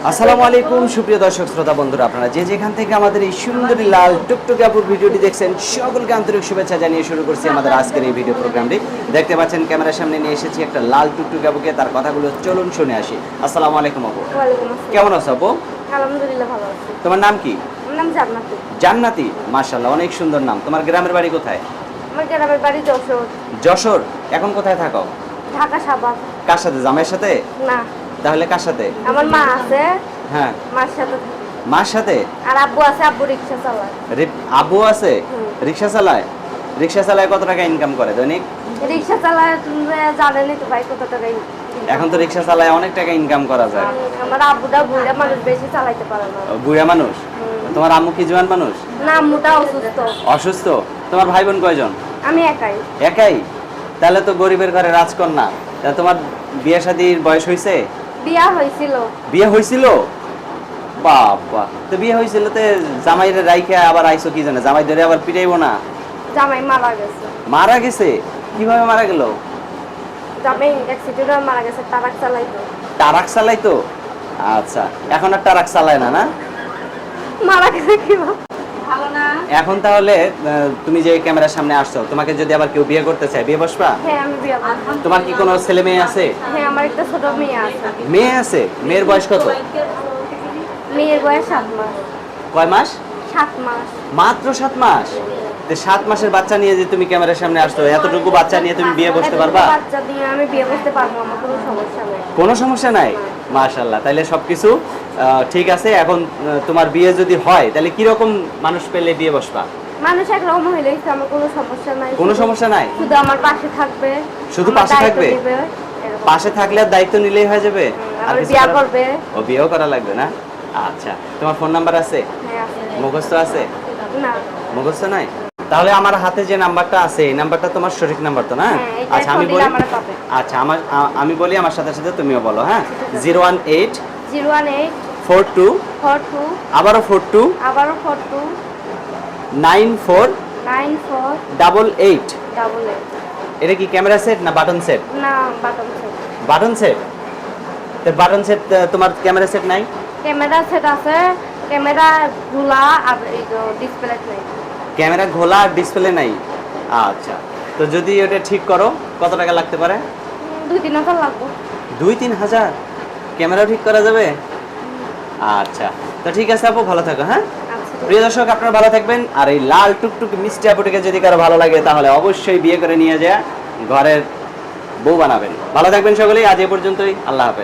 আসসালামু আলাইকুম সুপ্রিয় দর্শক শ্রোতা বন্ধুরা, আপনারা যে যেখান থেকে আমাদের এই সুন্দরী লাল টুকটুকে আপুর ভিডিওটি দেখছেন সকলকে আন্তরিক শুভেচ্ছা জানিয়ে শুরু করছি আমাদের আজকের এই ভিডিও প্রোগ্রামটি। দেখতে পাচ্ছেন ক্যামেরার সামনে নিয়ে এসেছি একটা লাল টুকটুকে আপুকে, তার কথাগুলো চলুন শুনে আসি। আসসালামু আলাইকুম আপু। ওয়ালাইকুম আসসালাম। কেমন আছো আপু? আলহামদুলিল্লাহ ভালো আছি। তোমার নাম কি? আমার নাম জান্নাতি। জান্নাতি, মাশাআল্লাহ অনেক সুন্দর নাম। তোমার গ্রামের বাড়ি কোথায়? আমার গ্রামের বাড়ি যশোর। যশোর। এখন কোথায় থাকো? ঢাকা সাভার। কার সাথে? জামাইয়ের সাথে? না, তাহলে কার সাথে? আমার মা আছে। হ্যাঁ, মার সাথে থাকি। মার সাথে। আর আব্বু আছে, আব্বু রিকশা চালায়। আব্বু আছে, রিকশা চালায়। রিকশা চালায় কত টাকা ইনকাম করে দৈনিক? রিকশা চালায় জানেনই তো ভাই কত টাকা এখন তো রিকশা চালায় অনেক টাকা ইনকাম করা যায়। আমার আব্বুটা বুড়া মানুষ, বেশি চালাইতে পারে না। বুড়া মানুষ? তোমার আম্মু কি জোয়ান মানুষ? না, আম্মুটা অসুস্থ। অসুস্থ? তোমার ভাই বোন কয়জন? আমি একাই। একাই? তাহলে তো গরিবের ঘরে রাজকন্যা। তা তোমার বিয়ে শাদীর বয়স হয়েছে? বিয়া হয়েছিল। বিয়ে হয়েছিল? বাবা, তো বিয়ে হয়েছিল তো জামাইরে রাইখা আবার আইছো কি জানে? জামাই ধরে আবার পিটাইবো না? জামাই মারা গেছে। মারা গেছে? কিভাবে মারা গেল? জামাই অ্যাক্সিডেন্টে মারা গেছে, ট্রাক চালাইতো। ট্রাক চালাইতো? আচ্ছা, এখন আর ট্রাক চালায় না? না, মারা গেছে কিভাবে? ভালো না। এখন তাহলে তুমি যে ক্যামেরার সামনে আসছো, তোমাকে যদি আবার কেউ বিয়ে করতে চায়, বিয়ে বসবা? হ্যাঁ, আমি বিয়ে করব। তোমার কি কোনো ছেলে মেয়ে আছে? হ্যাঁ, আমার একটা ছোট মেয়ে আছে। মেয়ে আছে? মেয়ের বয়স কত? মেয়ের বয়স 7 মাস। কয় মাস? 7 মাস। মাত্র 7 মাস? তো 7 মাসের বাচ্চা নিয়ে যে তুমি ক্যামেরার সামনে আসছো, এতটুকু বাচ্চা নিয়ে তুমি বিয়ে বসতে পারবা? বাচ্চা দিয়ে আমি বিয়ে করতে পারবো, আমার কোনো সমস্যা নেই। কোনো সমস্যা নাই? মাশাআল্লাহ, তাহলে সবকিছু ঠিক আছে। এখন তোমার বিয়ে যদি হয় তাহলে কি রকম মানুষ পেলে বিয়ে বসবা? মানুষ একরকম হইলেই তো, আমার কোনো সমস্যা নাই। কোনো সমস্যা নাই? শুধু আমার পাশে থাকবে। শুধু আমার পাশে দায়িত্ব থাকবে? দিবে, এরকম। পাশে থাকলে আর দায়িত্ব নিলেই হয়ে যাবে? আর আমার কিছু বিয়ে করা- করবে। ও, বিয়েও করা লাগবে না? আচ্ছা, তোমার ফোন নাম্বার আছে? হ্যাঁ, আছে। মুখস্থ আছে? না। মুখস্থ নাই? তাহলে আমার হাতে যে নাম্বারটা আছে এই নাম্বারটা তোমার সঠিক নাম্বার তো না? হ্যাঁ, এটা আচ্ছা, আমি ফোন দিলে বলি। আমারে পাবে। আচ্ছা, আমি বলি, আমার সাথে সাথে তুমিও বলো। হ্যাঁ, 018 018 42 42 আবারও 42 আবারও 42 94 94 88। 88। এটা কি ক্যামেরা সেট না বাটন সেট? না, বাটন সেট। Button set? তো বাটন সেট, তোমার ক্যামেরা সেট নাই? ক্যামেরা সেট আছে, ক্যামেরা গুলা আর এই যে ডিসপ্লে নেই। ক্যামেরা ঘোলা আর ডিসপ্লে নাই? আচ্ছা, তো যদি এটা ঠিক করো কত টাকা লাগতে পারে? 2-3 হাজার লাগবে। 2-3 হাজার? ক্যামেরাও ঠিক করা যাবে? আচ্ছা, তো ঠিক আছে আপু, ভালো থাকো। হ্যাঁ, আচ্ছা। প্রিয় দর্শক, আপনারা ভালো থাকবেন। আর এই লাল টুকটুক মিষ্টি আপুটিকে যদি কারো ভালো লাগে তাহলে অবশ্যই বিয়ে করে নিয়ে যায় ঘরের বউ বানাবেন। ভালো থাকবেন সকলেই। আজ এ পর্যন্তই। আল্লাহ হাফেজ।